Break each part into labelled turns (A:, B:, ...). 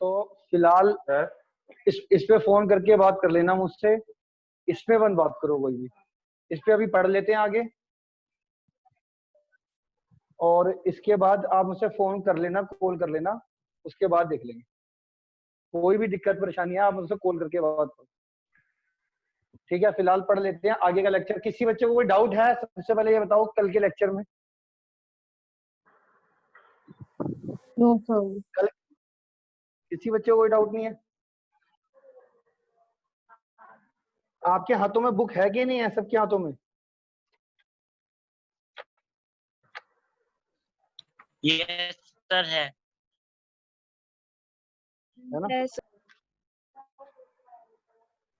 A: तो फिलहाल इस पे फोन करके बात कर लेना मुझसे, इस पे बंद बात करो कोई भी, इस पे अभी पढ़ लेते हैं आगे, और इसके बाद आप मुझसे फोन कर लेना, कॉल कर लेना, उसके बाद देख लेंगे। कोई भी दिक्कत परेशानी है आप मुझसे कॉल करके बात करो, ठीक है। फिलहाल पढ़ लेते हैं आगे का लेक्चर। किसी बच्चे को कोई डाउट है सबसे पहले ये बताओ कल के लेक्चर में?
B: No sir.
A: कल किसी बच्चे को कोई डाउट नहीं है? आपके हाथों में बुक है कि नहीं है? सबके हाथों में?
C: यस सर है
A: ना?
B: यस।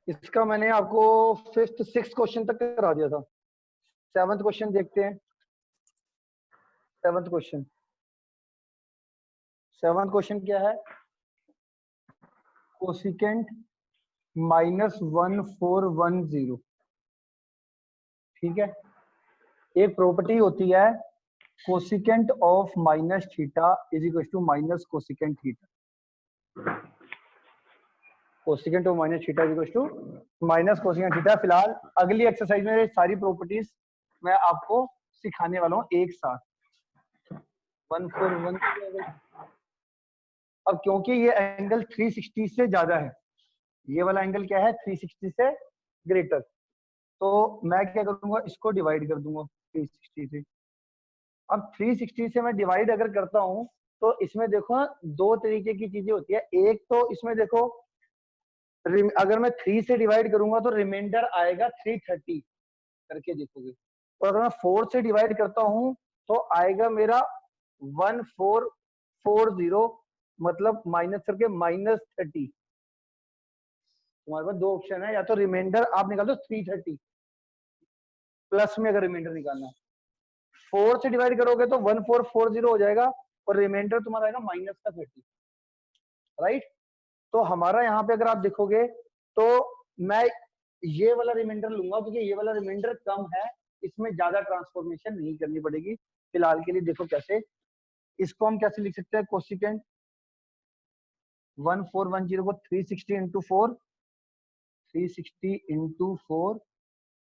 A: इसका मैंने आपको 5th 6th क्वेश्चन तक करा दिया था। 7th क्वेश्चन देखते हैं। 7th क्वेश्चन, 7th क्वेश्चन क्या है? कोसिकेंट -1410, ठीक है। एक प्रॉपर्टी होती है cosecant of minus theta is equal to minus cosecant theta. Cosecant of minus theta is equal to minus cosecant theta. फिलहाल अगली एक्सरसाइज में सारी प्रॉपर्टीज मैं आपको सिखाने वाला हूँ एक साथ। 141। अब क्योंकि ये एंगल 360 से ज्यादा है, ये वाला एंगल क्या है 360 से ग्रेटर, तो मैं क्या करूंगा इसको डिवाइड कर दूंगा 360 से। अब 360 से मैं डिवाइड अगर करता हूं तो इसमें देखो दो तरीके की चीजें होती है। एक तो इसमें देखो अगर मैं 3 से डिवाइड करूंगा तो रिमाइंडर आएगा 330 करके देखोगे, और अगर मैं 4 से डिवाइड करता हूं तो आएगा मेरा 1440, मतलब माइनस करके -30। तुम्हारे पास दो ऑप्शन है, या तो रिमाइंडर आप निकाल दो 330 प्लस में, अगर रिमाइंडर निकालना है 4 से डिवाइड करोगे तो 1440 हो जाएगा, और रिमाइंडर तुम्हारा आएगा माइनस का 30, राइट। तो हमारा यहाँ पे अगर आप देखोगे तो मैं ये वाला रिमाइंडर लूंगा क्योंकि ये वाला रिमाइंडर कम है, इसमें ज्यादा ट्रांसफॉर्मेशन नहीं करनी पड़ेगी। फिलहाल के लिए देखो कैसे, इसको हम कैसे लिख सकते हैं, कोसिकेंट 1410 को 360 इंटू 4, 360 इंटू 4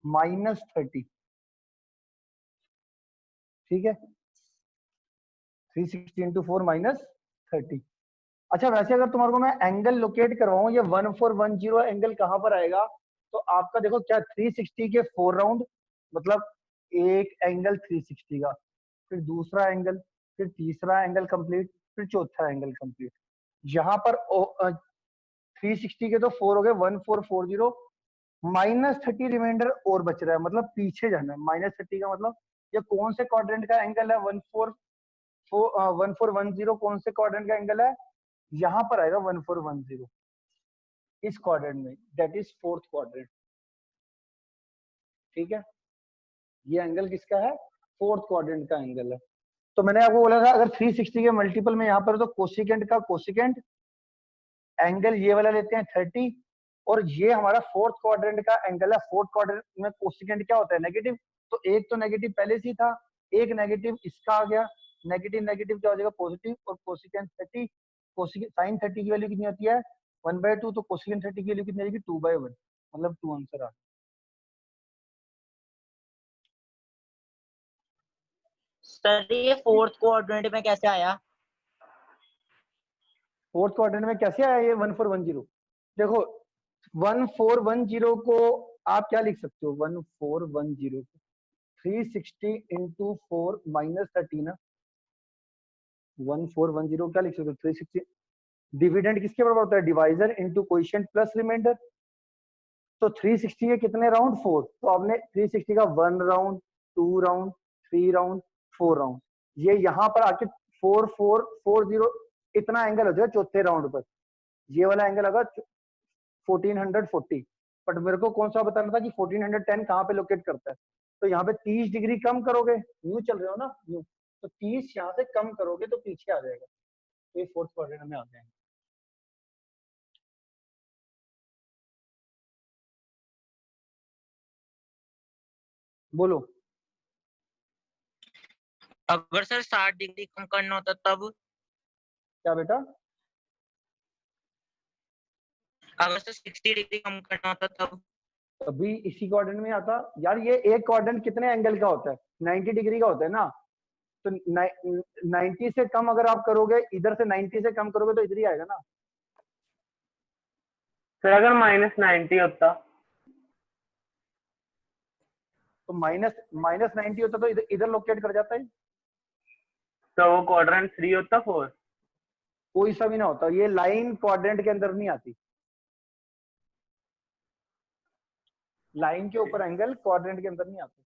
A: -30, ठीक है। 360 इंटू 4 -30। अच्छा, वैसे अगर तुम्हारे को मैं एंगल लोकेट करवाऊं ये 1410 एंगल कहां पर आएगा, तो आपका देखो क्या 360 के 4 राउंड, मतलब एक एंगल 360 का, फिर दूसरा एंगल, फिर तीसरा एंगल कंप्लीट, फिर चौथा एंगल कंप्लीट। यहाँ पर 360 के तो 4 हो गए 1440, -30 रिमाइंडर और बच रहा है, मतलब पीछे जाना है। -30 का मतलब ये कौन से क्वाड्रेंट का एंगल है? 1410 कौन से क्वाड्रेंट का एंगल है? यहाँ पर आएगा 1410, इस क्वाड्रेंट में, दैट इज 4th क्वाड्रेंट, ठीक है। ये एंगल किसका है? 4th क्वाड्रेंट का एंगल है। तो मैंने आपको बोला था अगर 360 के मल्टीपल में यहाँ पर तो कोसिकेंट का कोसिकेंट एंगल ये वाला लेते हैं 30, और ये हमारा 4th क्वाड्रेंट का एंगल है। 4th क्वाड्रेंट में कोसिकेंट क्या होता है? नेगेटिव। तो एक तो नेगेटिव पहले से ही था, एक नेगेटिव इसका आ गया, नेगेटिव नेगेटिव क्या हो जाएगा पॉजिटिव, और कोसिकेंट 30, कोसिकेंट साइन 30 की वैल्यू कितनी होती है 1/2, तो कोसिकेंट 30 की वैल्यू कितनी आएगी 2/1, मतलब 2 आंसर आ गया।
C: सर ये 4th क्वाड्रेंट में कैसे आया?
A: 4th क्वाड्रेंट में कैसे आया ये 1410? देखो 1410 को आप क्या लिख सकते हो? 1410 को 360 इंटू 4 -30 ना, 1410 क्या लिख सकते हो? 360 डिविडेंड किसके बराबर होता है? Divisor into coefficient plus remainder. तो 360 के कितने राउंड? 4, तो आपने 360 का 1 राउंड, 2 राउंड, 3 राउंड, 4 राउंड, ये यहाँ पर आके 4440 इतना एंगल हो जाएगा चौथे राउंड पर। ये वाला एंगल होगा 1440, बट मेरे को कौन सा बताना था कि 1410 कहाँ पे लोकेट करता है। तो यहाँ पे 30 डिग्री कम करोगे, न्यू चल रहे हो ना, न्यू, तो 30 यहाँ से कम करोगे तो पीछे आ जाएगा, तो ये 4th क्वाड्रेंट में आ जाएंगे। बोलो।
C: अगर सर 60 डिग्री कम करना होता तब?
A: क्या बेटा?
C: अगर से 60 डिग्री कम करना होता तब
A: अभी इसी क्वाड्रेंट में आता यार। ये एक क्वाड्रेंट कितने एंगल का होता है? 90 डिग्री का होता है ना। तो 90 से कम अगर आप करोगे, इधर से 90 से कम करोगे तो इधर ही आएगा ना।
D: सर अगर -90 होता
A: तो माइनस 90 होता तो इधर इधर लोकेट कर जाता है।
D: तो वो क्वाड्रेंट 3 होता 4।
A: कोई सा भी ना होता, ये लाइन क्वाड्रेंट के अंदर नहीं आती। लाइन के ऊपर एंगल क्वाड्रेंट के अंदर नहीं आते।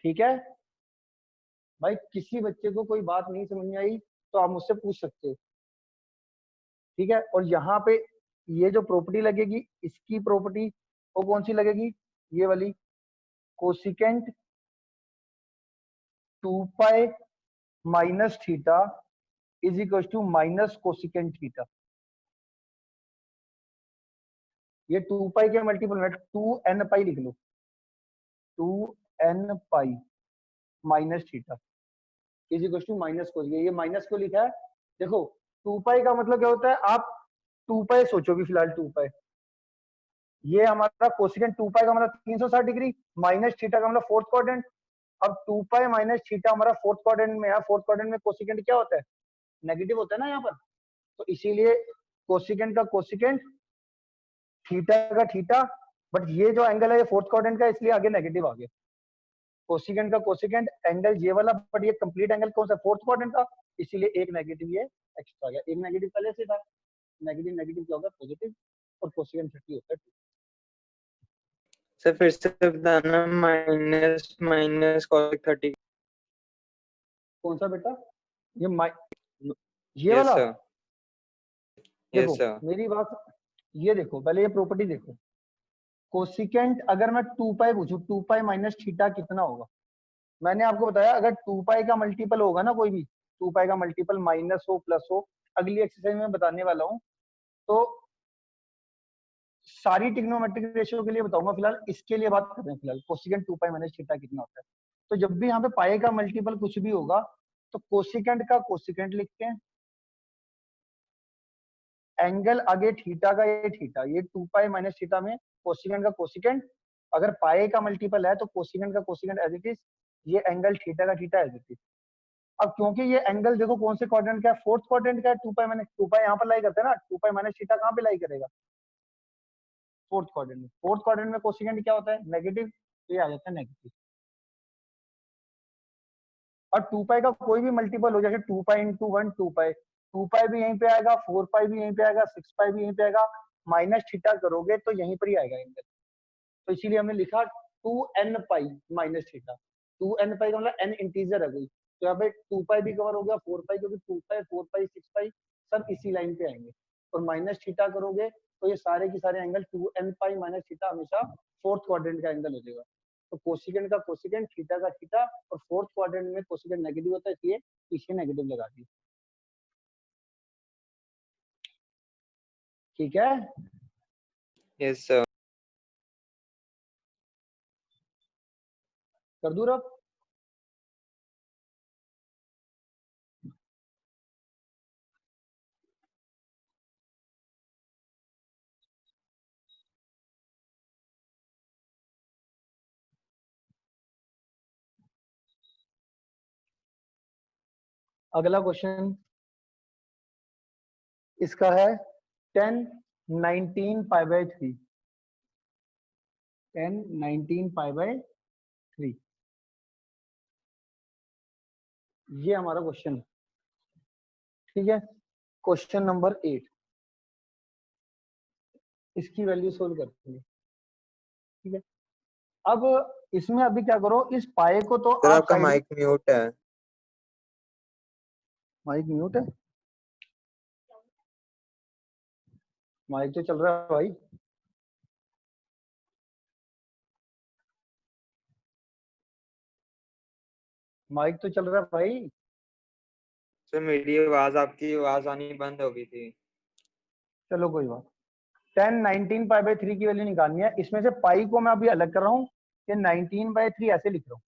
A: ठीक है भाई, किसी बच्चे को कोई बात नहीं समझ में आई तो आप मुझसे पूछ सकते हो। ठीक है, और यहाँ पे ये जो प्रॉपर्टी लगेगी, इसकी प्रॉपर्टी वो कौन सी लगेगी? ये वाली, cosecant 2 pi minus theta is equal to minus cosecant theta. ये 2 पाई के मल्टीपल में 2n पाई लिख लो, 2n pi minus theta is equal to minus cos. ये माइनस को लिखा है। देखो 2 पाई का मतलब क्या होता है, आप 2 पाई सोचो भी फिलहाल 2 पाई, ये हमारा कोसिकेंट 2 पाई का मतलब 360 डिग्री, माइनस थीटा का मतलब फोर्थ क्वाड्रेंट। अब 2 पाई माइनस थीटा हमारा फोर्थ क्वाड्रेंट में है। फोर्थ क्वाड्रेंट में कोसिकेंट क्या होता है? नेगेटिव होता है ना यहाँ पर। तो इसीलिए कोसिकेंट का कोसिकेंट, थीटा का थीटा, बट ये जो एंगल है ये फोर्थ क्वाड्रेंट का, इसलिए आगे नेगेटिव आ गया। कोसिकेंट का कोसिकेंट एंगल ये वाला, बट ये कंप्लीट एंगल कौन सा? फोर्थ क्वाड्रेंट का, इसीलिए एक नेगेटिव ये एक्स्ट्रा आ गया। एक नेगेटिव पहले से था, नेगेटिव नेगेटिव क्या होगा? पॉजिटिव, और कोसिकेंट 30 होता है 2।
E: सर फिर से बताना, माइनस माइनस cos 30।
A: कौन सा बेटा? ये
E: यस
A: वाला।
E: सर,
A: देखो
E: यस सर।
A: मेरी बात, ये देखो पहले ये प्रॉपर्टी देखो। कोसिकेंट अगर मैं 2 पाई पूछूं, 2 पाई माइनस थीटा कितना होगा? मैंने आपको बताया अगर 2 पाई का मल्टीपल होगा ना, कोई भी 2 पाई का मल्टीपल माइनस हो प्लस हो, अगली एक्सरसाइज में बताने वाला हूं, तो सारी ट्रिग्नोमेट्रिक रेशियो के लिए बताऊंगा। फिलहाल इसके लिए बात कर रहे हैं। फिलहाल कोसिकेंट 2 पाई माइनस थीटा कितना होता है। तो जब भी यहाँ पे पाई का मल्टीपल कुछ भी होगा तो कोसिकेंट का कोसिकेंट लिखते हैं, एंगल आगे थीटा का ये थीटा, ये 2 पाई माइनस थीटा में कोसिकेंट का कोसिकेंट, अगर पाई का मल्टीपल है तो कोसिकेंट का कोसिकेंट एज इट इज, ये एंगल थीटा का थीटा एज इट इज। अब क्योंकि ये एंगल देखो कौन से क्वाड्रेंट का है? फोर्थ क्वाड्रेंट का है। 2 पाई माइनस, 2 पाई यहाँ पर लाई करते हैं ना, 2 पाई माइनस थीटा कहाँ पे लाई करेगा? फोर्थ क्वाड्रेंट में। फोर्थ क्वाड्रेंट में कोसिकेंट क्या होता है? नेगेटिव, तो ये आ जाता है नेगेटिव। और 2 पाई का कोई भी मल्टीपल हो, जैसे 2 पाई इंटू 1 2 पाई, 2 पाई भी यहीं पे आएगा, 4 पाई भी यहीं पे आएगा, 6 पाई भी यहीं पे आएगा, माइनस थीटा करोगे तो यहीं पर ही आएगा एंगल। तो इसीलिए हमने लिखा 2n pi minus theta. 2n पाई का मतलब n इंटीजर है कोई, तो यहाँ पे 2 पाई भी कवर हो गया, 4 पाई, क्योंकि 2 पाई 4 पाई 6 पाई सब इसी लाइन पे आएंगे। और माइनस थीटा करोगे तो ये सारे के सारे angle 2n pi minus theta हमेशा फोर्थ क्वाड्रेंट का एंगल हो जाएगा। तो कोसिकेंट का कोसिकेंट, थीटा का थीटा, और फोर्थ क्वाड्रेंट में कोसिकेंट नेगेटिव होता है, इसलिए पीछे नेगेटिव लगा दी। ठीक है,
E: यस सर।
A: कर दूं रब? अगला क्वेश्चन इसका है 10 19 पाई बाय 3। 10 19 पाई बाय 3, ये हमारा क्वेश्चन है। ठीक है, क्वेश्चन नंबर 8, इसकी वैल्यू सोल्व करते हैं। ठीक है, अब इसमें अभी क्या करो, इस पाए को तो
E: सर
A: आप
E: आपका
A: साइड,
E: माइक म्यूट है।
A: माइक म्यूट है? माइक तो चल रहा है भाई। माइक तो चल रहा है भाई।
E: सर मेरी आवाज, आपकी आवाज आनी बंद हो गई थी।
A: चलो कोई बात। 10 19 पाई बाय 3 की वैल्यू निकालनी है। इसमें से पाई को मैं अभी अलग कर रहा हूँ, ये 19 बाय 3 ऐसे लिख रहा हूँ।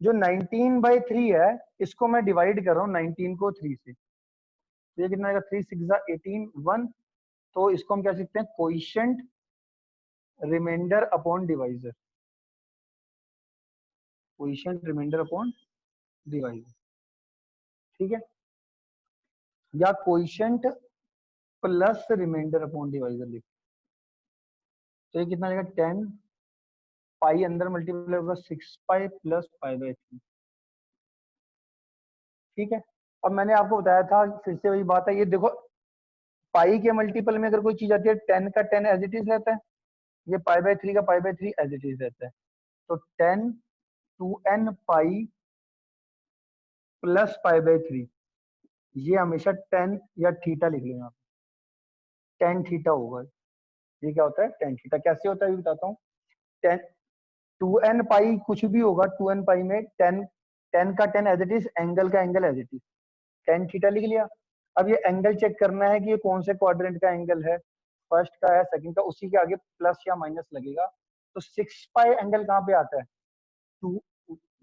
A: जो 19/3 है इसको मैं डिवाइड कर रहा हूँ 19 को 3 से, तो ये कितना आएगा 3 6 18 1, तो इसको हम क्या लिखते हैं coefficient remainder upon divisor, coefficient remainder upon divisor, ठीक है, या coefficient plus remainder upon divisor लिख, तो ये कितना आएगा 10 पाई अंदर मल्टीप्लाई होगा 6 पाई प्लस पाई/3, ठीक है। अब मैंने आपको बताया था फिर से वही बात है, ये देखो पाई के मल्टीपल में अगर कोई चीज आती है 10 का 10 एज इट इज रहता है, ये पाई/3 का पाई/3 एज इट इज रहता है, तो 10 2n पाई प्लस पाई/3, ये हमेशा 10 या थीटा लिख लेना, 10 थीटा होगा, ये क्या होता है 10 थीटा, कैसे होता है ये बताता हूँ। 10 2n पाई कुछ भी होगा, 2n पाई में 10 का 10 एज इट इज, एंगल का angle as it is, 10 theta लिख लिया। अब ये एंगल चेक करना है कि ये कौन से क्वाड्रेंट का एंगल है, फर्स्ट का है सेकंड का, उसी के आगे प्लस या माइनस लगेगा, तो 6 पाई एंगल कहाँ पे आता है, 2,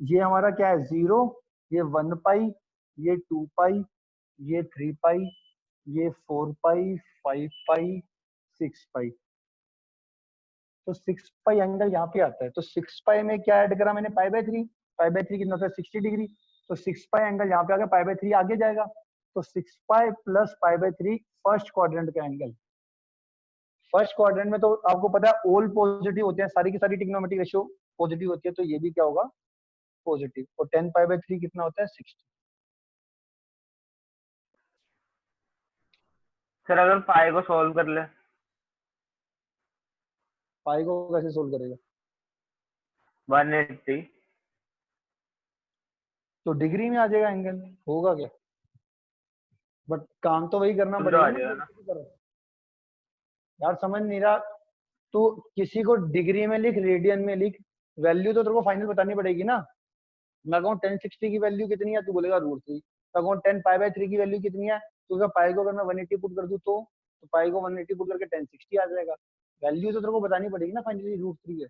A: ये हमारा क्या है 0, ये 1 पाई, ये 2 पाई, ये 3 पाई, ये 4 पाई 5 पाई 6 पाई, तो 6 पाई एंगल यहाँ पे आता है, तो 6 पाई में क्या ऐड करा मैंने पाई/3, पाई/3 कितना होता है 60 डिग्री, तो 6 पाई एंगल यहाँ पे आ गया, पाई/3 आगे जाएगा, तो 6 पाई प्लस पाई/3 फर्स्ट क्वाड्रेंट का एंगल। फर्स्ट क्वाड्रेंट में तो आपको पता है ऑल पॉजिटिव होते हैं, सारी की सारी ट्रिग्नोमेट्रिक रेशियो पॉजिटिव होती है, तो ये भी क्या होगा पॉजिटिव, और 10 पाई/3 कितना होता है 60।
D: सर अगर पाई को सॉल्व कर ले,
A: पाई को कैसे सोल्व करेगा,
D: 180,
A: तो डिग्री में आ जाएगा एंगल, होगा क्या, बट काम तो वही करना
D: तो
A: पड़ेगा
D: आ जाएगा ना।
A: ना यार, समझ नहीं रहा, तो किसी को डिग्री में लिख, रेडियन में लिख, वैल्यू तो तेरे को फाइनल बतानी पड़ेगी ना। मैं कहूँ 1060 की वैल्यू कितनी है, तू बोलेगा √3, मैं कहूँ 10 पाई/3 की वैल्यू कितनी है, तो क्या पाई को अगर मैं 180 पुट कर दूं तो पाई को 180 पुट करके 1060 आ जाएगा, वैल्यू तो तेरे को बतानी पड़ेगी ना फाइनली √3 है,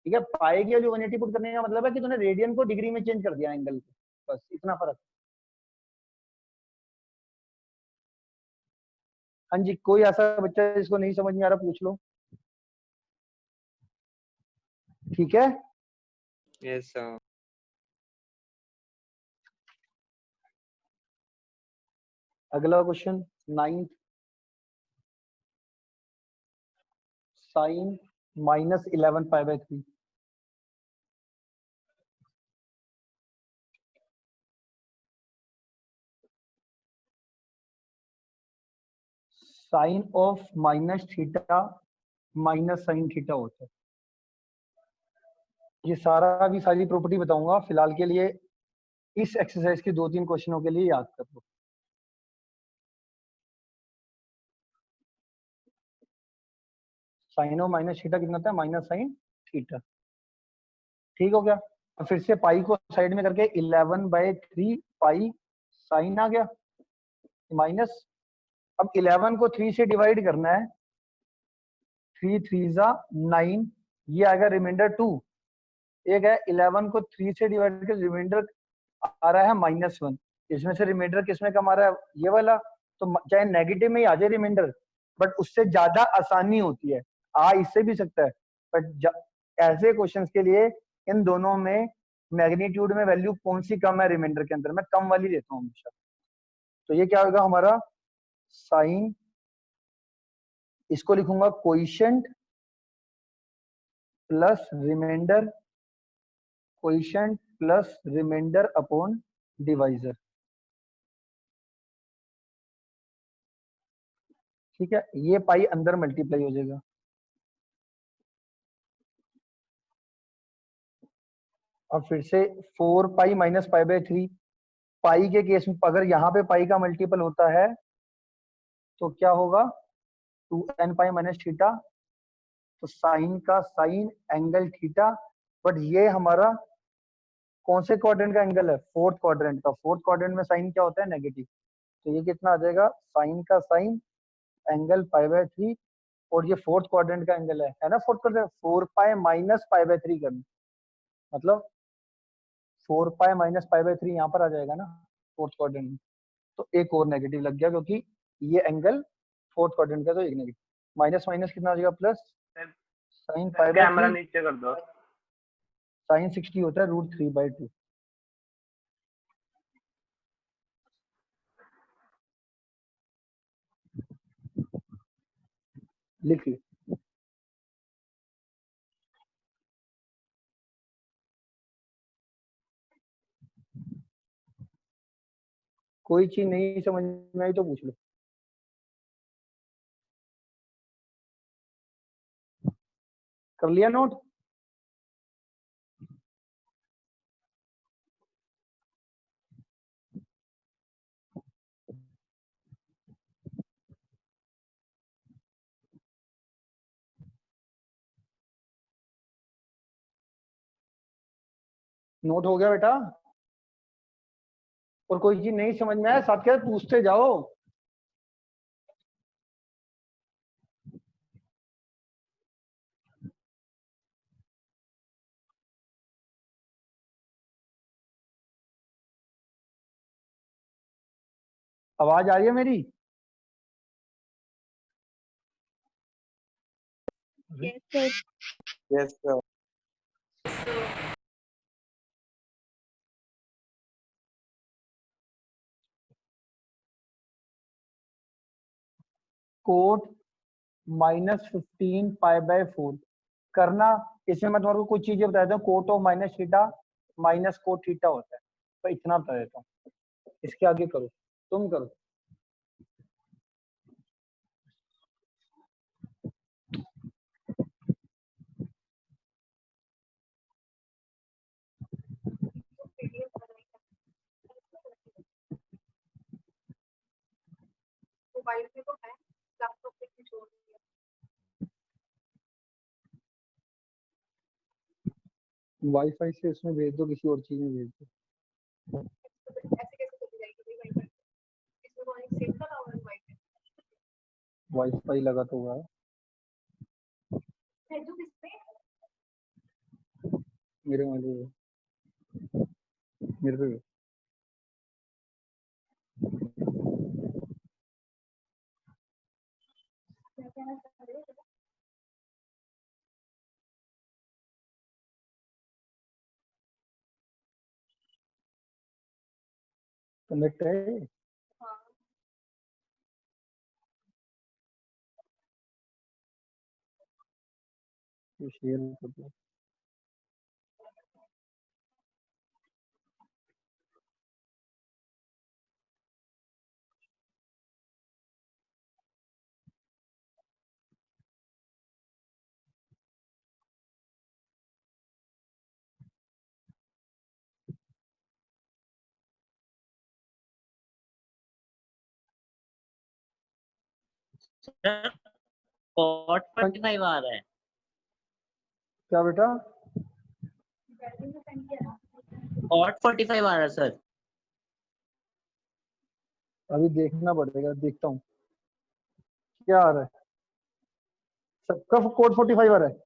A: ठीक है। पाई की वैल्यू 180 पुट करने का मतलब है कि तूने रेडियन को डिग्री में चेंज कर दिया एंगल को, बस इतना फर्क। हाँ जी, कोई ऐसा बच्चा जिसको नहीं समझ में आ रहा पूछ लो, ठीक है।
E: Yes sir.
A: अगला क्वेश्चन 9, साइन -11 पाई/3, sine of minus theta minus sine theta होता है, ये सारा भी सारी प्रॉपर्टी बताऊंगा, फिलहाल के लिए इस एक्सरसाइज के 2-3 क्वेश्चनों के लिए याद कर लो। साइन ऑफ माइनस थीटा कितना था, माइनस साइन थीटा, ठीक हो गया। अब फिर से पाई को साइड में करके 11/3 पाई साइन आ गया माइनस, अब 11 को 3 से डिवाइड करना है, 3 3 9, ये आएगा रिमाइंडर 2, एक है 11 को 3 से डिवाइड करके रिमाइंडर आ रहा है -1, इसमें से रिमाइंडर किसमें कम आ रहा है, ये वाला, तो चाहे नेगेटिव में ही आ जाए रिमाइंडर, बट उससे ज्यादा आसानी होती है, आ इससे भी सकता है, बट ऐसे क्वेश्चंस के लिए इन दोनों में मैग्नीट्यूड में वैल्यू कौन सी कम है रिमाइंडर के अंदर, मैं कम वाली लेता हूँ हमेशा, तो ये क्या होगा हमारा साइन, इसको लिखूंगा coefficient plus remainder, coefficient plus remainder upon divisor, ठीक है, ये पाई अंदर मल्टीप्लाई हो जाएगा। अब फिर से 4 पाई माइनस पाई/3, पाई के केस में अगर यहाँ पे पाई का मल्टीपल होता है तो क्या होगा 2n पाई माइनस थीटा, तो साइन का साइन एंगल थीटा, बट ये हमारा कौन से क्वाड्रेंट का एंगल है, फोर्थ क्वाड्रेंट का, फोर्थ क्वाड्रेंट में साइन क्या होता है नेगेटिव, तो ये कितना आ जाएगा साइन का साइन एंगल पाई/3 और ये फोर्थ क्वाड्रेंट का एंगल है ना fourth quadrant, 4 pi minus pi by 3 करना, मतलब 4 पाई माइनस पाई बाय 3 यहाँ पर आ जाएगा ना फोर्थ क्वाड्रेंट में। तो एक और नेगेटिव लग गया क्योंकि ये एंगल फोर्थ क्वाड्रेंट का, तो एक नेगेटिव, माइनस माइनस कितना हो जाएगा plus, sine pi by
D: camera
A: 3,
D: नीचे कर दो।
A: साइन 60 होता है √3/2। लिख ली। कोई चीज नहीं समझ में आई तो पूछ लो। कर लिया नोट? नोट हो गया बेटा? और कोई चीज नहीं समझ में आया साथ के साथ पूछते जाओ। आवाज आ रही है मेरी?
B: Yes, sir.
E: Yes sir.
A: Cot -15 पाई/4 करना। इसमें मैं तुम्हारे को कुछ चीजें बता देता हूँ। Cot of minus theta minus cot theta होता है, तो इतना बता देता हूँ। इसके आगे करो, तुम करो।
B: मोबाइल पे तो है, लैपटॉप पे भी छोड़ दिया।
A: वाईफाई से उसमें भेज दो, किसी और चीज में भेज दो।
B: ऐसे कैसे चली जाएगी भाई वाईफाई? इसमें तो एक सेव करा हुआ है वाईफाई।
A: वाईफाई लगा तो हुआ है
B: भेजो किस पे?
A: मेरे वाले, मेरे पे।
B: क्या कहना चाह रहे हो?
A: कनेक्ट है,
B: हाँ,
A: तो शेयर कर दो।
C: सर कॉट 45 आ रहा है।
A: क्या बेटा?
B: बैटरी में सेंड किया ना।
C: कॉट 45 आ रहा है सर।
A: अभी देखना पड़ेगा, देखता हूँ क्या आ रहा है। सबका कोड 45 आ रहा है।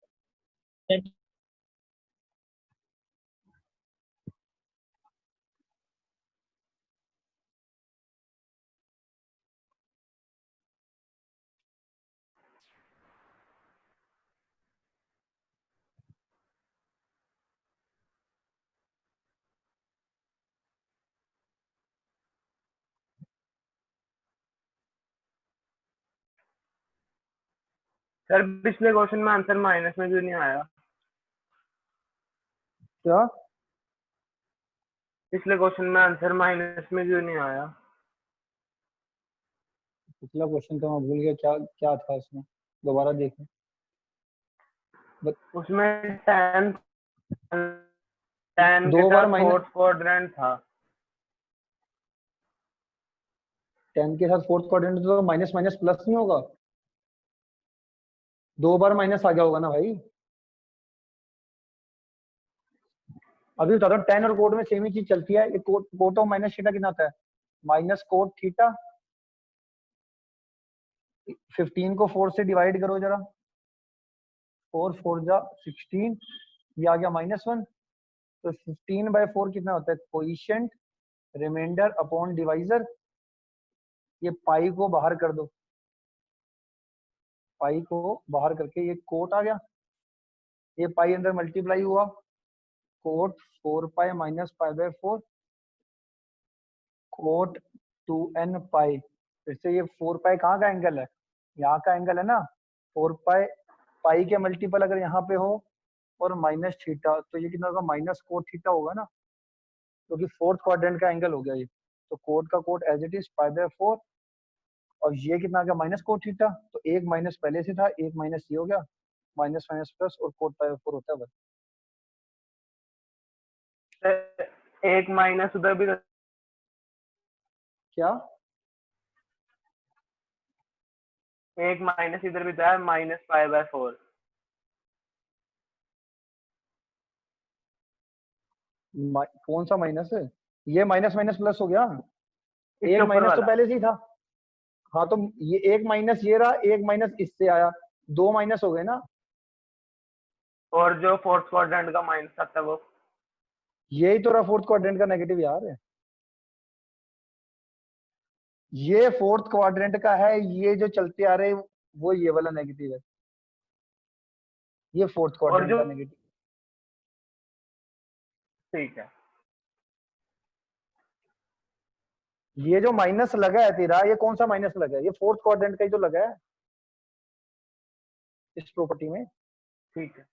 D: सर पिछले क्वेश्चन में आंसर माइनस में क्यों नहीं आया?
A: क्या?
D: पिछले क्वेश्चन में आंसर माइनस में क्यों नहीं आया?
A: पिछला क्वेश्चन तो मैं भूल गया, क्या क्या था उसमें, दोबारा देखें।
D: उसमें 10 के
A: दो बार
D: साथ
A: माइनस,
D: फोर्थ क्वाड्रेंट था।
A: 10 के साथ फोर्थ क्वाड्रेंट तो माइनस माइनस प्लस नहीं होगा? दो बार माइनस आ गया होगा ना भाई। अभी बता रहा हूँ 10 और कोट में सेम ही चीज चलती है। एक कोट ऑफ माइनस थीटा कितना आता है? माइनस कोट थीटा 15 को 4 से डिवाइड करो जरा, 4 4 जा 16, ये आ गया -1। तो 15/4 कितना होता है, कोएफिशिएंट रिमाइंडर अपॉन डिवाइजर। ये पाई को बाहर कर दो, पाई को बाहर करके ये कोट आ गया, ये पाई अंदर मल्टीप्लाई हुआ, कोट 4 पाई माइनस पाई/4 कोट 2n पाई। फिर से ये 4 पाई कहाँ का एंगल है, यहाँ का एंगल है ना। 4 पाई पाई के मल्टीपल अगर यहाँ पे हो और माइनस थीटा, तो ये कितना होगा, माइनस कोट थीटा होगा ना, क्योंकि फोर्थ क्वाड्रेंट का एंगल हो गया ये। तो कोट का कोट एज इट इज पाई/4, और ये कितना आ गया, माइनस कोट थीटा। तो एक माइनस पहले से था, एक माइनस ये हो गया, माइनस माइनस प्लस, और कोट पाई/4 होता है 1।
D: एक माइनस उधर भी
A: क्या
D: एक माइनस इधर भी था, -पाई/4।
A: कौन सा माइनस है, ये माइनस माइनस प्लस हो गया,
D: इसके
A: एक
D: ऊपर
A: माइनस तो
D: वाला।
A: पहले से ही था। हाँ तो ये एक माइनस ये रहा, एक माइनस इससे आया, 2 माइनस हो गए ना।
D: और जो फोर्थ क्वाड्रेंट का माइनस आता है वो
A: यही तो रहा फोर्थ क्वाड्रेंट का नेगेटिव यार है, ये फोर्थ क्वाड्रेंट का है, ये जो चलते आ रहे हैं वो ये वाला नेगेटिव है, ये फोर्थ
D: और
A: क्वाड्रेंट
D: जो
A: का नेगेटिव।
D: ठीक है।
A: ये जो माइनस लगा है तेरा, ये कौन सा माइनस लगा है, ये फोर्थ क्वाड्रेंट का ही तो लगा है इस प्रॉपर्टी में।
D: ठीक है।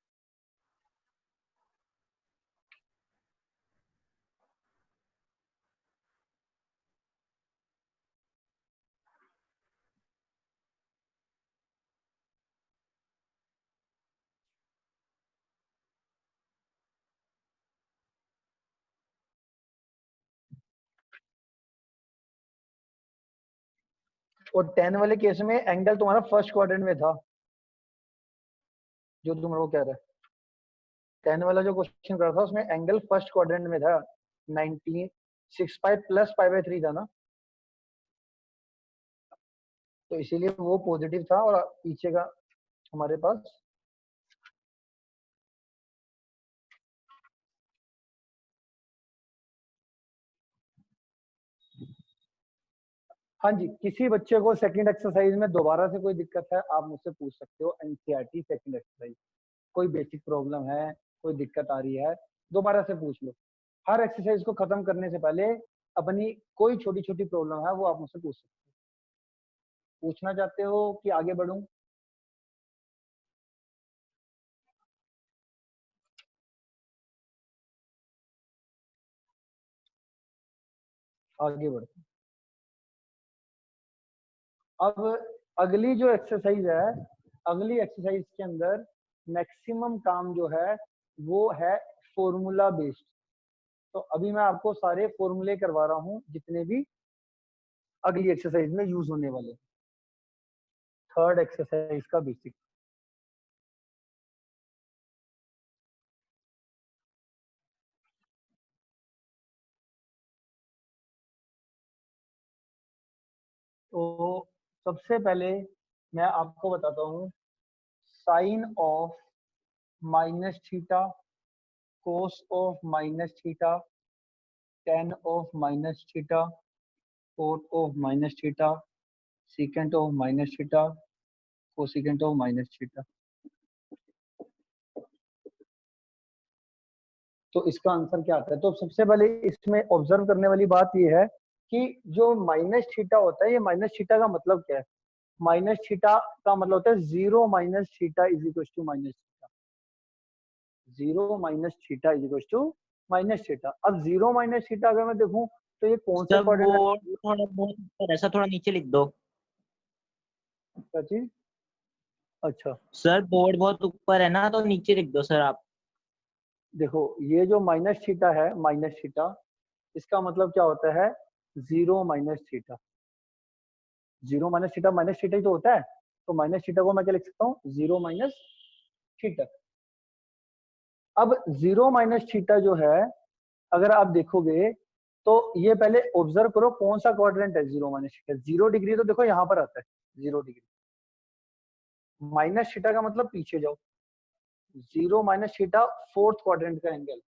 A: और 10 वाले केस में एंगल तुम्हारा फर्स्ट क्वाड्रेंट में था, जो तुम लोग कह रहे हैं। 10 वाला जो क्वेश्चन कर रहा था उसमें एंगल फर्स्ट क्वाड्रेंट में था, 19 6 पाई प्लस पाई/3 था ना, तो इसीलिए वो पॉजिटिव था। और पीछे का हमारे पास हाँ जी, किसी बच्चे को सेकंड एक्सरसाइज में दोबारा से कोई दिक्कत है, आप मुझसे पूछ सकते हो। एनसीईआरटी सेकंड एक्सरसाइज, कोई बेसिक प्रॉब्लम है, कोई दिक्कत आ रही है, दोबारा से पूछ लो। हर एक्सरसाइज को खत्म करने से पहले अपनी कोई छोटी छोटी प्रॉब्लम है वो आप मुझसे पूछ सकते हो। पूछना चाहते हो कि आगे बढ़ूं? आगे बढ़ते हैं। अब अगली जो एक्सरसाइज है, अगली एक्सरसाइज के अंदर मैक्सिमम काम जो है वो है फॉर्मूला बेस्ड। तो अभी मैं आपको सारे फॉर्मूले करवा रहा हूं जितने भी अगली एक्सरसाइज में यूज होने वाले। थर्ड एक्सरसाइज का बेसिक। तो सबसे पहले मैं आपको बताता हूँ sine of minus theta, cos of minus theta, tan of minus theta, cot of minus theta, secant of minus theta, cosecant of minus theta. तो इसका आंसर क्या आता है? तो सबसे पहले इसमें ऑब्जर्व करने वाली बात यह है कि जो माइनस थीटा होता है, ये माइनस थीटा का मतलब क्या है? माइनस थीटा का मतलब होता है 0 minus theta is equal to minus theta. 0 minus theta is equal to minus theta. अब 0 माइनस थीटा अगर मैं देखूं तो ये कौन से
C: सर
A: कोऑर्डिनेट
C: बोर्ड थोड़ा बहुत ऊपर है, सर थोड़ा नीचे लिख दो।
A: क्या चीज? अच्छा
C: सर बोर्ड बहुत ऊपर है ना, तो नीचे लिख दो सर आप।
A: देखो, ये जो माइनस थीटा है, माइनस थीटा, इसका मतलब क्या होता है? 0 minus theta. 0 minus theta minus theta ही तो होता है। तो माइनस थीटा को मैं क्या लिख सकता हूँ? 0 माइनस थीटा। अब 0 माइनस थीटा जो है, अगर आप देखोगे तो ये पहले ऑब्जर्व करो कौन सा क्वाड्रेंट है 0 माइनस थीटा। 0 डिग्री तो देखो यहाँ पर आता है, 0 डिग्री माइनस थीटा का मतलब पीछे जाओ, 0 माइनस थीटा फोर्थ क्वाड्रेंट का एंगल।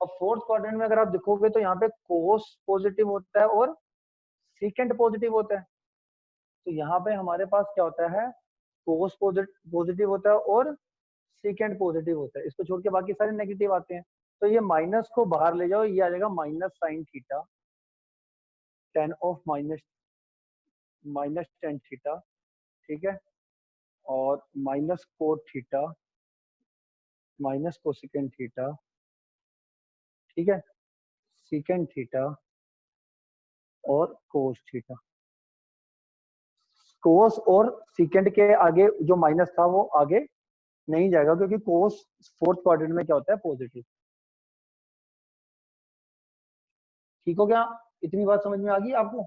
A: अब फोर्थ क्वाड्रेंट में अगर आप देखोगे तो यहाँ पे कोस पॉजिटिव होता है और सीकेंट पॉजिटिव होता है। तो यहाँ पे हमारे पास क्या होता है, कोस पॉजिटिव होता है और सीकेंट पॉजिटिव होता है। इसको छोड़ के बाकी सारे नेगेटिव आते हैं। तो ये माइनस को बाहर ले जाओ, ये आ जाएगा minus sine theta tan of minus tan theta, ठीक है, और minus cot theta minus cosecant theta, ठीक है, सीकेंट थीटा और कोस थीटा। कोस और सीकेंट के आगे जो माइनस था वो आगे नहीं जाएगा, क्योंकि कोस फोर्थ क्वाड्रेंट में क्या होता है, पॉजिटिव। ठीक हो गया? इतनी बात समझ में आ गई आपको?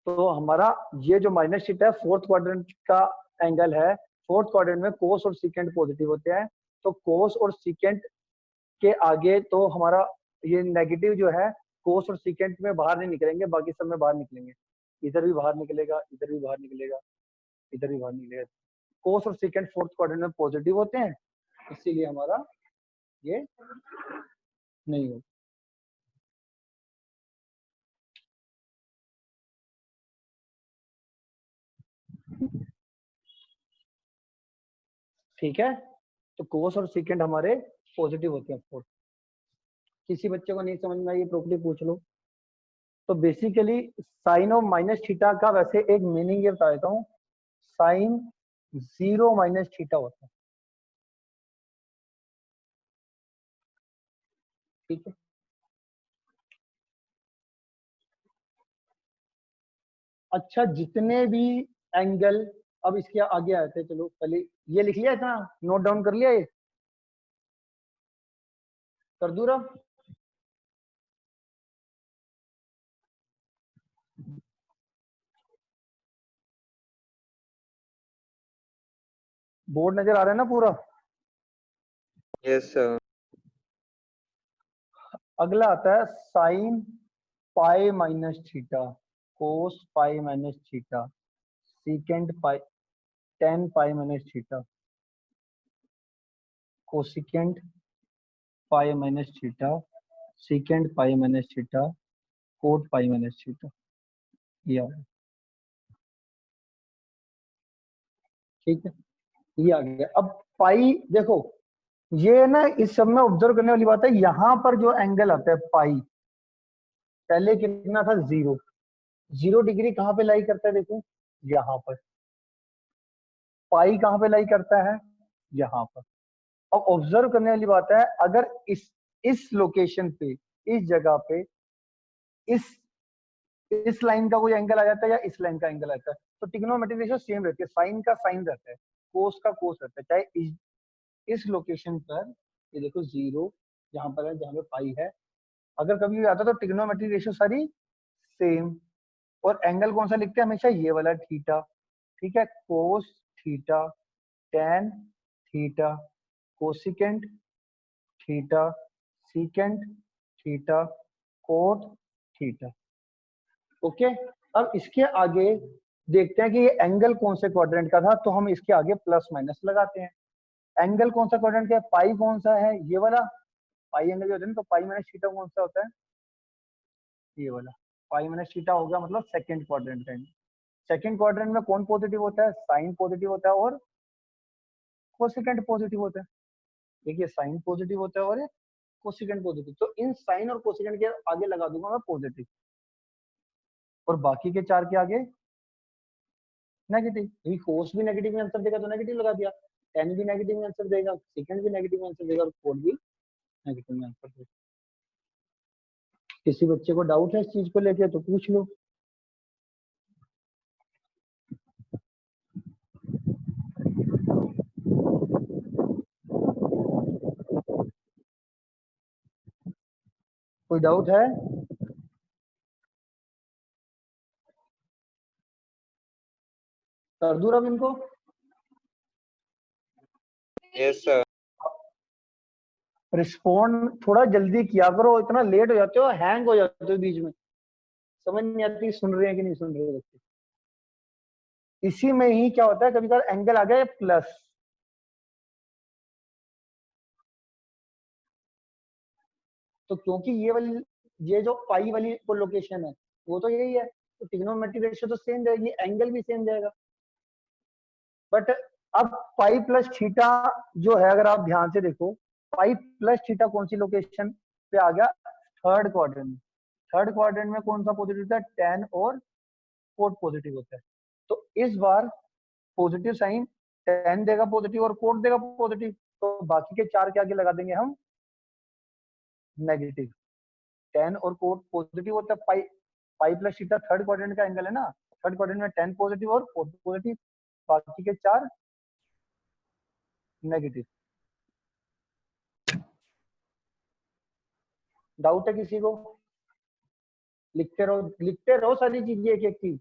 A: तो हमारा ये जो माइनस थीटा है फोर्थ क्वाड्रेंट का एंगल है। फोर्थ क्वाड्रेंट में कोस और सीकेंट पॉजिटिव होते हैं, तो कोस और सीकेंट के आगे तो हमारा ये नेगेटिव जो है कोस और सीकेंट में बाहर नहीं निकलेंगे, बाकी सब में बाहर निकलेंगे। इधर भी बाहर निकलेगा, इधर भी बाहर निकलेगा, इधर भी बाहर निकलेगा। कोस और सीकेंट फोर्थ क्वाड्रेंट में पॉजिटिव होते हैं, इसीलिए हमारा ये नहीं होगा। ठीक है, तो कोस और सीकेंट हमारे पॉजिटिव होते हैं फोर्थ। किसी बच्चे को नहीं समझ में आई प्रॉपर्टी पूछ लो। तो basically sine of minus theta का वैसे एक मीनिंग ये बता देता हूँ, साइन 0 माइनस थीटा होता है, ठीक है। अच्छा, जितने भी एंगल, अब इसके आगे आते हैं, चलो पहले ये लिख लिया इतना, नोट डाउन कर लिया, ये कर दूँ रहा। बोर्ड नजर आ रहा है ना पूरा?
E: Yes sir.
A: अगला आता है sine pi minus theta, cos pi minus theta, secant pi tan pi minus theta, cosecant pi minus theta, secant pi minus theta, cot pi minus theta. ये आ गया, ठीक है, ये आ गया। अब पाई देखो, ये ना इस सब में ऑब्जर्व करने वाली बात है, यहाँ पर जो एंगल आता है पाई, पहले कितना था, 0। 0 डिग्री कहाँ पे लाई करता है, देखो यहाँ पर। पाई कहाँ पे लाई करता है, यहाँ पर। अब ऑब्जर्व करने वाली बात है, अगर इस लोकेशन पे, इस जगह पे, इस लाइन का कोई एंगल आ जाता है या इस लाइन का एंगल आता है, तो ट्रिग्नोमेट्रिक रेशियो सेम रहती है। साइन का साइन रहता है, कोस का कोस रहता है, चाहे इस लोकेशन पर, ये देखो 0 जहां पर है, जहां पे पाई है, अगर कभी भी आता है तो ट्रिग्नोमेट्रिक रेशियो सारी सेम। और एंगल कौन सा लिखते हैं, हमेशा ये वाला थीटा, ठीक है, cos theta tan theta, cosecant theta, secant theta, cot theta. Okay, अब इसके आगे देखते हैं कि ये एंगल कौन से क्वाड्रेंट का था, तो हम इसके आगे प्लस माइनस लगाते हैं। एंगल कौन सा क्वाड्रेंट का है, पाई कौन सा है, ये वाला पाई एंगल जो होता है ना, तो पाई माइनस थीटा कौन सा होता है, ये वाला। पाई माइनस थीटा हो गया मतलब सेकंड क्वाड्रेंट का एंगल। सेकंड क्वाड्रेंट में कौन पॉजिटिव होता है, साइन पॉजिटिव होता है और कोसेकेंट पॉजिटिव होता है। देखिए साइन पॉजिटिव होता है और कोसेकेंट पॉजिटिव, तो इन साइन और कोसेकेंट के आगे लगा दूंगा मैं पॉजिटिव, और बाकी के चार के आगे नेगेटिव। यही कोस भी नेगेटिव में आंसर देगा तो नेगेटिव लगा दिया, टेन भी नेगेटिव में आंसर देगा, सेकंड भी नेगेटिव में आंसर देगा, और कोड भी नेगेटिव में आंसर देगा। किसी बच्चे को डाउट है इस चीज को लेके तो पूछ लो। कोई डाउट है? कर दूं अब इनको?
E: Yes sir.
A: रिस्पॉन्ड थोड़ा जल्दी किया करो, इतना लेट हो जाते हो, हैंग हो जाते हो बीच में, समझ नहीं आती सुन रहे हैं कि नहीं सुन रहे बच्चे। इसी में ही क्या होता है, कभी कभार एंगल आ गया प्लस, तो क्योंकि ये जो पाई वाली लोकेशन है वो तो यही है, तो ट्रिग्नोमेट्रिक रेशियो तो सेम रहेगी, एंगल भी सेम जाएगा। बट अब पाई प्लस थीटा जो है, अगर आप ध्यान से देखो, पाई प्लस थीटा कौन सी लोकेशन पे आ गया, थर्ड क्वाड्रेंट में। थर्ड क्वाड्रेंट में कौन सा पॉजिटिव होता है, टेन और कोट पॉजिटिव होता है। तो इस बार पॉजिटिव साइन टेन देगा पॉजिटिव और कोट देगा पॉजिटिव, तो बाकी के चार के आगे लगा देंगे हम नेगेटिव। टेन और कोट पॉजिटिव होता है, pi pi plus theta third quadrant का एंगल है ना, थर्ड क्वाड्रेंट में टेन पॉजिटिव और कोट पॉजिटिव, बाकी के चार नेगेटिव। डाउट है किसी को? लिखते रहो सारी चीजें एक एक चीज।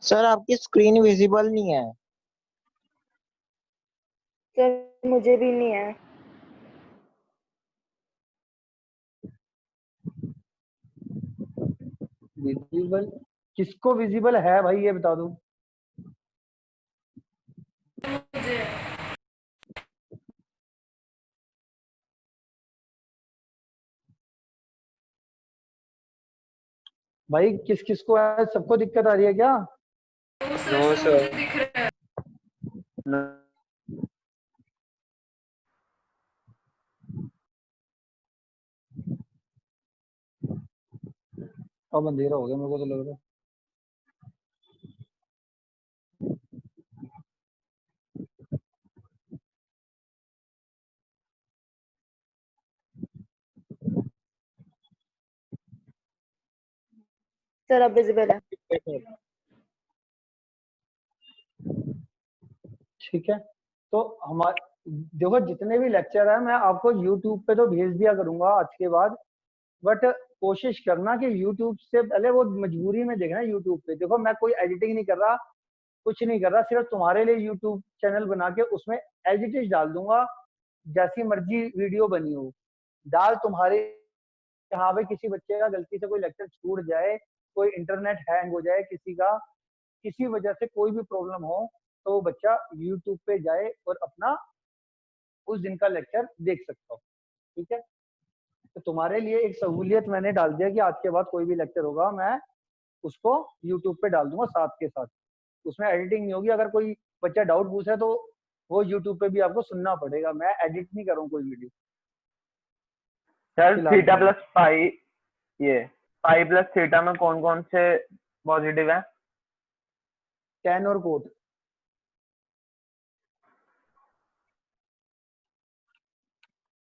C: सर आपकी स्क्रीन विजिबल नहीं है।
B: सर मुझे भी नहीं है।
A: विजिबल किसको विजिबल है भाई, ये बता दो। भाई किस किस को है, सबको दिक्कत आ रही है क्या?
E: No sir.
A: अब अंधेरा हो गया मेरे को तो लग रहा है।
B: सर अब विजिबल है।
A: ठीक है, तो हमारे देखो जितने भी लेक्चर है मैं आपको यूट्यूब पे तो भेज दिया करूंगा आज के बाद, बट कोशिश करना कि यूट्यूब से पहले वो मजबूरी में देखना। यूट्यूब पे देखो, मैं कोई एडिटिंग नहीं कर रहा, कुछ नहीं कर रहा, सिर्फ तुम्हारे लिए यूट्यूब चैनल बना के उसमें एज इट इज डाल दूंगा, जैसी मर्जी वीडियो बनी हो डाल तुम्हारे। यहाँ पे किसी बच्चे का गलती से कोई लेक्चर छूट जाए, कोई इंटरनेट हैंग हो जाए किसी का, किसी वजह से कोई भी प्रॉब्लम हो, तो वो बच्चा यूट्यूब पे जाए और अपना उस दिन का लेक्चर देख सकता हो। ठीक है, तो तुम्हारे लिए एक सहूलियत मैंने डाल दिया कि आज के बाद कोई भी लेक्चर होगा मैं उसको यूट्यूब पे डाल दूंगा साथ के साथ, उसमें एडिटिंग नहीं होगी। अगर कोई बच्चा डाउट पूछे तो वो यूट्यूब पे भी आपको सुनना पड़ेगा, मैं एडिट नहीं करूँ कोई वीडियो
D: सर
A: फिलहाल
D: थीटा
A: के लिए।
D: प्लस पाई, ये पाई प्लस थीटा में कौन कौन से पॉजिटिव है?
A: टेन और कोट।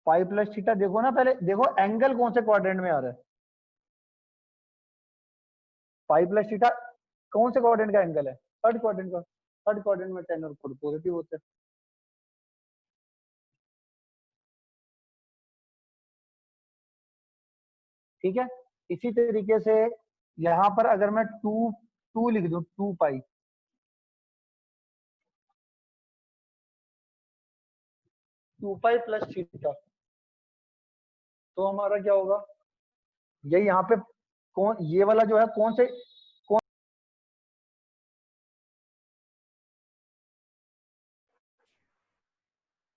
A: पाई प्लस थीटा देखो ना, पहले देखो एंगल कौन से क्वाड्रेंट में आ रहा है। पाई प्लस थीटा कौन से क्वाड्रेंट का एंगल है, थर्ड क्वाड्रेंट का। थर्ड क्वाड्रेंट में टेन और कोट पॉजिटिव होते हैं। ठीक है, इसी तरीके से यहाँ पर अगर मैं टू टू लिख दूं, two pi, two pi plus theta, तो हमारा क्या होगा, ये यहाँ पे कौन, ये वाला जो है कौन से,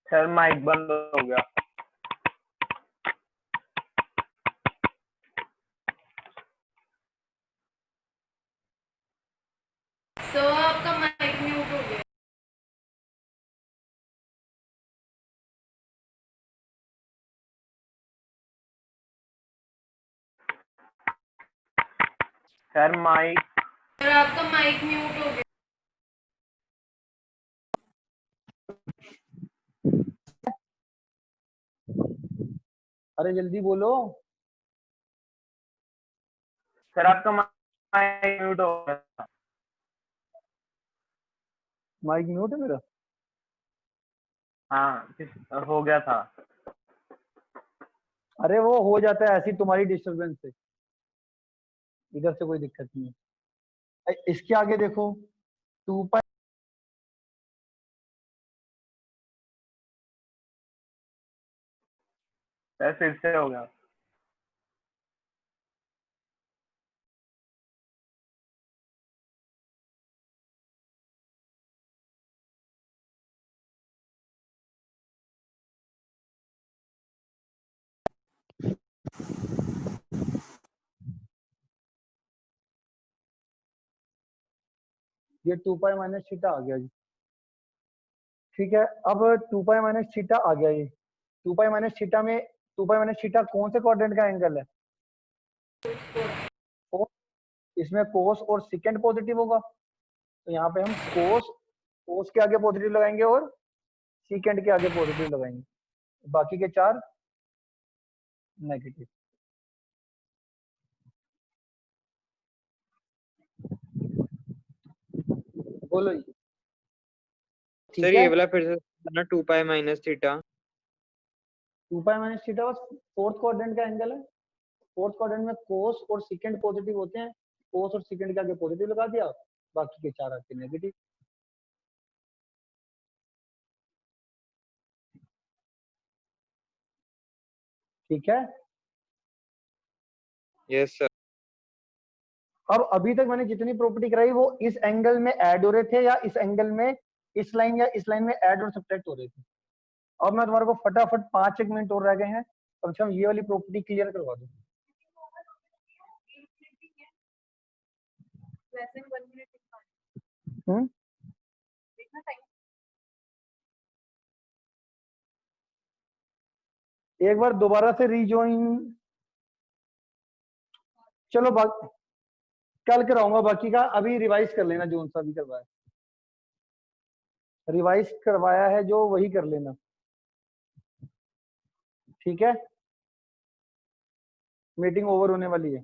D: सर माइक बंद हो गया।
B: सर आपका माइक म्यूट हो गया।
D: सर माइक,
B: सर आपका माइक म्यूट हो गया।
A: अरे जल्दी बोलो।
D: सर आपका माइक म्यूट हो गया।
A: माइक म्यूट है मेरा?
D: हाँ हो गया था।
A: अरे वो हो जाता है ऐसी तुम्हारी डिस्टरबेंस से, इधर से कोई दिक्कत नहीं है। इसके आगे देखो, टू पाई,
D: सर फिर से हो गया।
A: ये 2 पाई माइनस थीटा आ गया जी। ठीक है, अब 2 पाई माइनस थीटा आ गया ये। 2 पाई माइनस थीटा में 2 पाई माइनस थीटा कौन से क्वाड्रेंट का एंगल है? इसमें कोस और सेकंड पॉजिटिव होगा, तो यहाँ पे हम कोस के आगे पॉजिटिव लगाएंगे और सेकंड के आगे पॉजिटिव लगाएंगे, बाकी के 4 नेगेटिव। बोलो जी। ठीक
E: सर
A: है,
E: ये वाला फिर से ना 2 pi minus theta.
A: 2 pi minus theta बस फोर्थ क्वाड्रेंट का एंगल है। फोर्थ क्वाड्रेंट में कोस और सेकंड पॉजिटिव होते हैं, कोस और सेकंड के आगे पॉजिटिव लगा दिया, बाकी के 4 आते नेगेटिव। ठीक है,
E: यस सर।
A: अब अभी तक मैंने जितनी प्रॉपर्टी कराई वो इस एंगल में ऐड हो रहे थे या इस एंगल में, इस लाइन या इस लाइन में ऐड और सब्ट्रैक्ट हो रहे थे। अब मैं तुम्हारे को फटाफट 5 मिनट और रह गए हैं, कम से कम ये वाली प्रॉपर्टी क्लियर करवा दूं।
B: वैसे भी 1 मिनट दिखा
A: हम्म,
B: देखना टाइम।
A: एक बार दोबारा से रीजॉइन, चलो कल कराऊंगा बाकी का, अभी रिवाइज कर लेना जो सा भी करवाया, रिवाइज करवाया है जो वही कर लेना। ठीक है, मीटिंग ओवर होने वाली है।